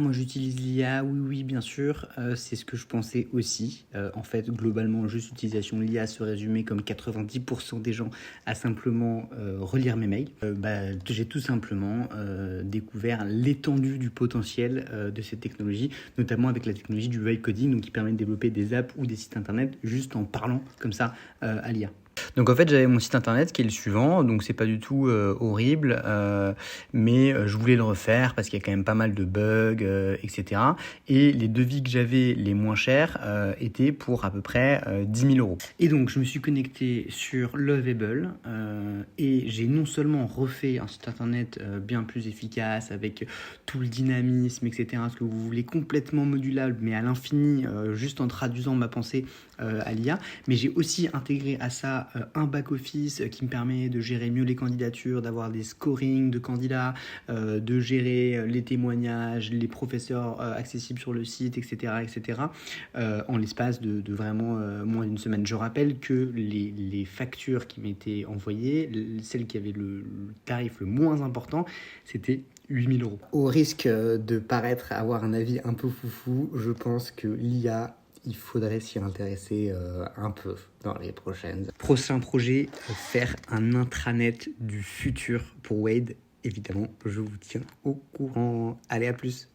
Moi j'utilise l'IA, oui, oui, bien sûr, c'est ce que je pensais aussi. En fait, globalement, juste l'utilisation de l'IA se résumait comme 90% des gens à simplement relire mes mails. J'ai tout simplement découvert l'étendue du potentiel de cette technologie, notamment avec la technologie du vibe coding, donc qui permet de développer des apps ou des sites internet juste en parlant comme ça à l'IA. Donc en fait j'avais mon site internet qui est le suivant, donc c'est pas du tout horrible, mais je voulais le refaire parce qu'il y a quand même pas mal de bugs, etc. Et les devis que j'avais les moins chers étaient pour à peu près 10 000 euros. Et donc je me suis connecté sur Lovable et j'ai non seulement refait un site internet bien plus efficace avec tout le dynamisme, etc. Ce que vous voulez, complètement modulable mais à l'infini, juste en traduisant ma pensée à l'IA, mais j'ai aussi intégré à ça un back-office qui me permet de gérer mieux les candidatures, d'avoir des scorings de candidats, de gérer les témoignages, les professeurs accessibles sur le site, etc. etc. En l'espace de vraiment moins d'une semaine. Je rappelle que les factures qui m'étaient envoyées, celles qui avaient le tarif le moins important, c'était 8 000 euros. Au risque de paraître avoir un avis un peu foufou, je pense que l'IA, il faudrait s'y intéresser un peu dans les prochaines. Prochain projet, faire un intranet du futur pour Wade. Évidemment, je vous tiens au courant. Allez, à plus.